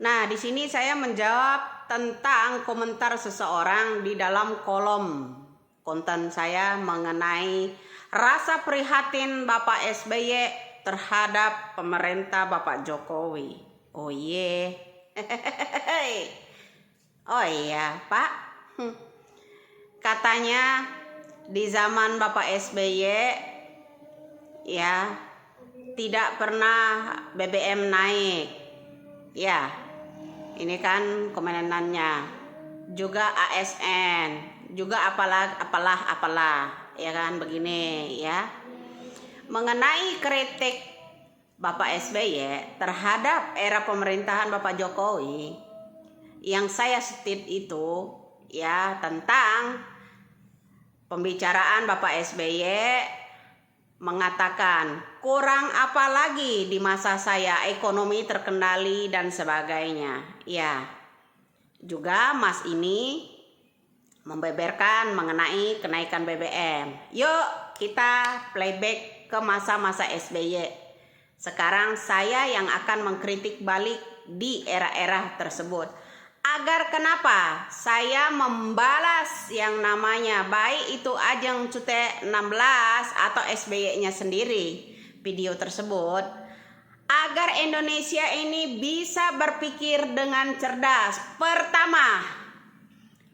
Nah, di sini saya menjawab tentang komentar seseorang di dalam kolom konten saya mengenai rasa prihatin Bapak SBY terhadap pemerintah Bapak Jokowi. Oh iya, oh iya Pak, katanya di zaman Bapak SBY ya tidak pernah BBM naik. Ya, ini kan komenannya, juga ASN, juga apalah, ya kan begini ya. Mengenai kritik Bapak SBY terhadap era pemerintahan Bapak Jokowi, yang saya setit itu ya tentang pembicaraan Bapak SBY mengatakan kurang apa lagi di masa saya, ekonomi terkendali dan sebagainya. Ya, juga Mas ini membeberkan mengenai kenaikan BBM. Yuk kita playback ke masa-masa SBY. Sekarang saya yang akan mengkritik balik di era-era tersebut. Agar kenapa saya membalas yang namanya baik itu Ajeng Cute 16 atau SBY-nya sendiri video tersebut, agar Indonesia ini bisa berpikir dengan cerdas. Pertama,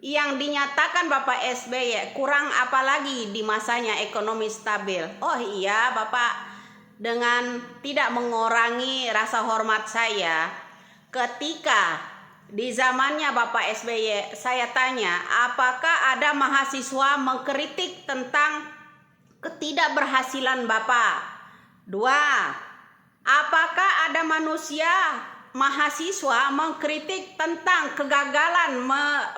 yang dinyatakan Bapak SBY kurang apalagi di masanya ekonomi stabil. Oh iya Bapak, dengan tidak mengurangi rasa hormat saya, ketika di zamannya Bapak SBY, saya tanya, apakah ada mahasiswa mengkritik tentang ketidakberhasilan Bapak? 2. Apakah ada mahasiswa mengkritik tentang kegagalan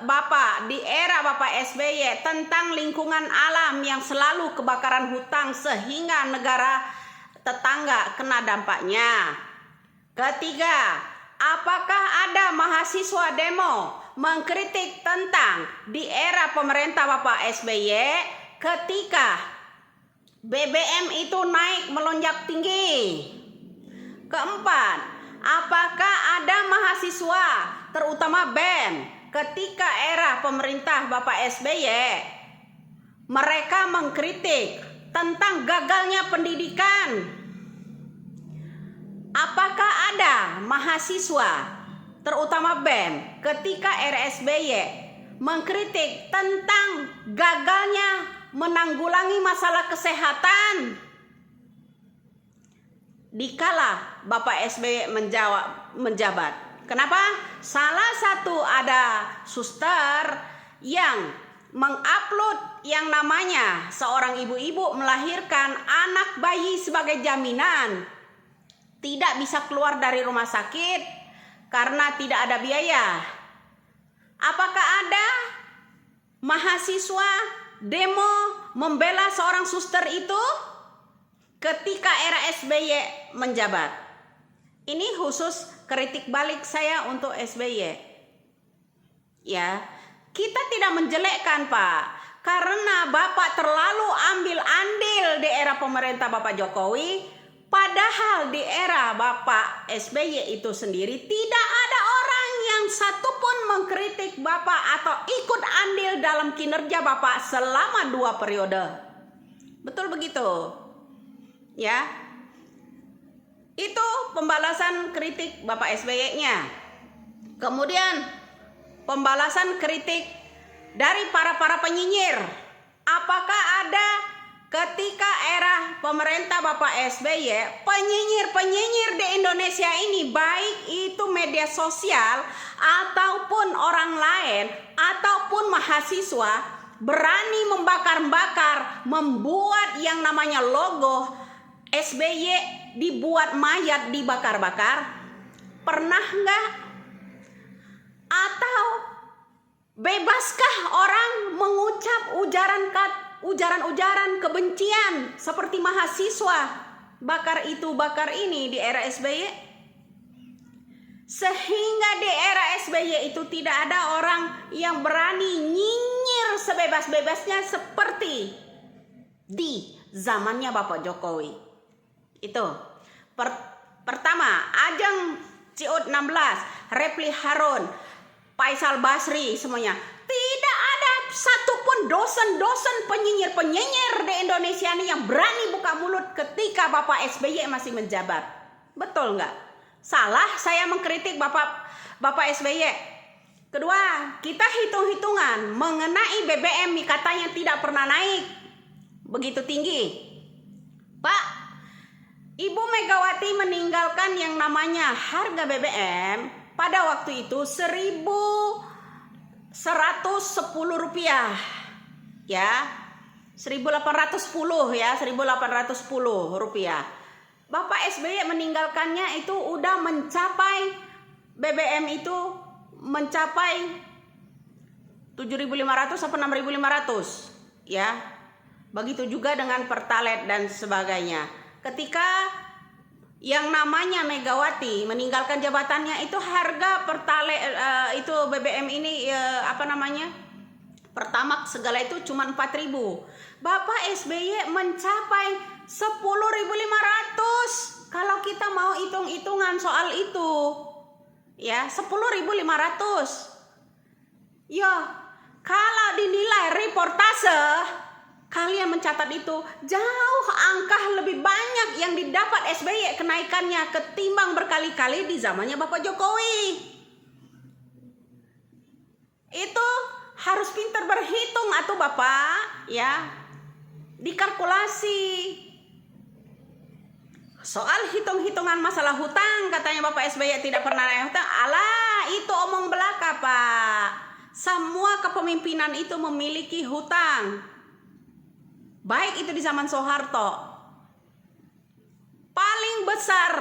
Bapak di era Bapak SBY tentang lingkungan alam yang selalu kebakaran hutan sehingga negara tetangga kena dampaknya? Ketiga, apakah ada mahasiswa demo mengkritik tentang di era pemerintah Bapak SBY ketika BBM itu naik melonjak tinggi? Keempat, apakah ada mahasiswa terutama BEM ketika era pemerintah Bapak SBY mereka mengkritik tentang gagalnya pendidikan? Apakah ada mahasiswa terutama BEM ketika era SBY mengkritik tentang gagalnya menanggulangi masalah kesehatan dikala Bapak SBY menjabat? Kenapa? Salah satu ada suster yang mengupload yang namanya seorang ibu-ibu melahirkan anak bayi sebagai jaminan, tidak bisa keluar dari rumah sakit karena tidak ada biaya. Apakah ada mahasiswa demo membela seorang suster itu ketika era SBY menjabat? Ini khusus kritik balik saya untuk SBY. Ya, kita tidak menjelekkan Pak, karena Bapak terlalu ambil andil di era pemerintah Bapak Jokowi. Padahal di era Bapak SBY itu sendiri tidak ada orang yang satupun mengkritik Bapak atau ikut andil dalam kinerja Bapak selama 2 periode. Betul begitu? Ya. Itu pembalasan kritik Bapak SBY-nya. Kemudian pembalasan kritik dari para penyinyir. Apakah ada ketika era pemerintah Bapak SBY, penyinyir di Indonesia ini, baik itu media sosial ataupun orang lain ataupun mahasiswa, berani membakar-bakar, membuat yang namanya logo SBY dibuat mayat dibakar-bakar? Pernah enggak? Atau bebaskah orang mengucap ujaran-ujaran kebencian seperti mahasiswa bakar itu bakar ini di era SBY? Sehingga di era SBY itu tidak ada orang yang berani nyinyir sebebas-bebasnya seperti di zamannya Bapak Jokowi. Itu pertama, Ajeng Ciut 16, Repli Harun, Faisal Basri, semuanya. Tidak ada satupun dosen-dosen penyinyir-penyinyir di Indonesia ini yang berani buka mulut ketika Bapak SBY masih menjabat. Betul nggak? Salah saya mengkritik Bapak SBY. Kedua, kita hitung-hitungan mengenai BBM katanya tidak pernah naik begitu tinggi. Pak, Ibu Megawati meninggalkan yang namanya harga BBM pada waktu itu 1.110 rupiah, ya, 1.810 ya, 1.810 rupiah. Bapak SBY meninggalkannya itu udah mencapai BBM itu mencapai 7.500 atau 6.500 ya. Begitu juga dengan Pertalite dan sebagainya. Ketika yang namanya Megawati meninggalkan jabatannya itu harga Pertalite itu BBM ini Pertamax segala itu cuma 4.000. Bapak SBY mencapai 10.500. Kalau kita mau hitung-hitungan soal itu ya, 10.500. Ya, kalau dinilai reportase, kalian mencatat itu jauh angka lebih banyak yang didapat SBY kenaikannya ketimbang berkali-kali di zamannya Bapak Jokowi. Itu harus pintar berhitung atau Bapak ya, dikalkulasi. Soal hitung-hitungan masalah hutang, katanya Bapak SBY tidak pernah naik hutang. Alah, itu omong belaka, Pak. Semua kepemimpinan itu memiliki hutang. Baik itu di zaman Soeharto. Paling besar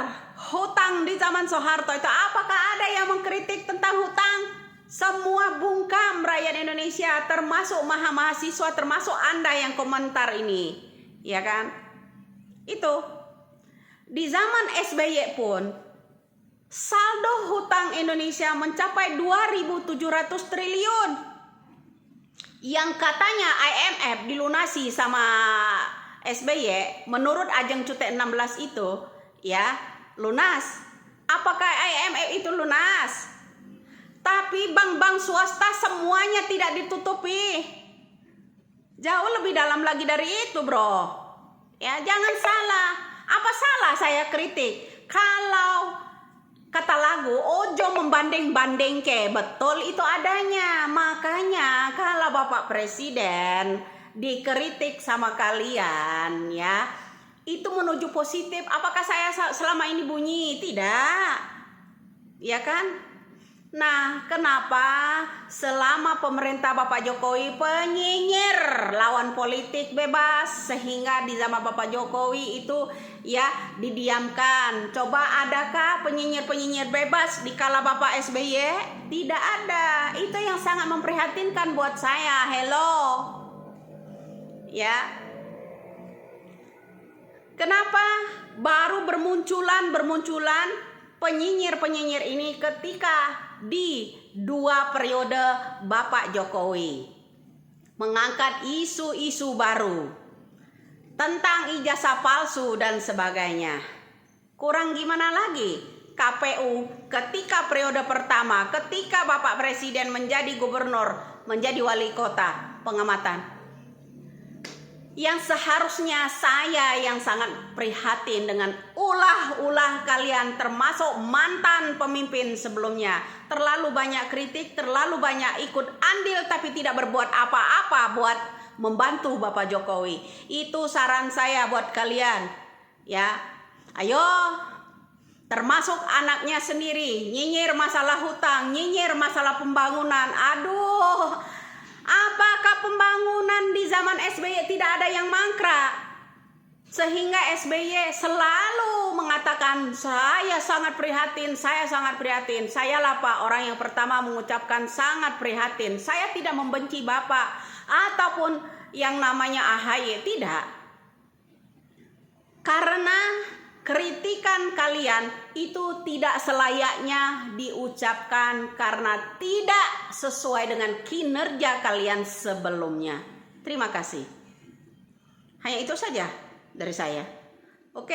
hutang di zaman Soeharto itu, apakah ada yang mengkritik tentang hutang? Semua bungkam rakyat Indonesia, termasuk mahasiswa, termasuk Anda yang komentar ini. Ya kan? Itu. Di zaman SBY pun saldo hutang Indonesia mencapai 2.700 triliun. Yang katanya IMF dilunasi sama SBY menurut Ajeng Cute 16 itu ya, lunas. Apakah IMF itu lunas? Tapi bank-bank swasta semuanya tidak ditutupi. Jauh lebih dalam lagi dari itu, bro. Ya, jangan salah. Apa salah saya kritik? Kalau kata lagu ojo membanding-banding ke, betul itu adanya. Makanya kalau Bapak Presiden dikritik sama kalian ya, itu menuju positif. Apakah saya selama ini bunyi? Tidak. Ya kan? Nah, kenapa selama pemerintah Bapak Jokowi penyinyir lawan politik bebas, sehingga di zaman Bapak Jokowi itu ya didiamkan. Coba adakah penyinyir-penyinyir bebas di kala Bapak SBY? Tidak ada. Itu yang sangat memprihatinkan buat saya. Hello. Ya. Kenapa baru bermunculan penyinyir-penyinyir ini ketika di 2 periode Bapak Jokowi mengangkat isu-isu baru tentang ijazah palsu dan sebagainya. Kurang gimana lagi? KPU ketika periode pertama, ketika Bapak Presiden menjadi gubernur, menjadi wali kota, pengamatan. Yang seharusnya saya yang sangat prihatin dengan ulah-ulah kalian, termasuk mantan pemimpin sebelumnya. Terlalu banyak kritik, terlalu banyak ikut andil tapi tidak berbuat apa-apa buat membantu Bapak Jokowi. Itu saran saya buat kalian. Ya, ayo, termasuk anaknya sendiri, nyinyir masalah hutang, nyinyir masalah pembangunan. Aduh, apakah pembangunan di zaman SBY tidak ada yang mangkrak? Sehingga SBY selalu mengatakan saya sangat prihatin, saya sangat prihatin. Sayalah Pak orang yang pertama mengucapkan sangat prihatin. Saya tidak membenci Bapak ataupun yang namanya AHY, tidak. Karena kritikan kalian itu tidak selayaknya diucapkan karena tidak sesuai dengan kinerja kalian sebelumnya. Terima kasih. Hanya itu saja dari saya. Oke?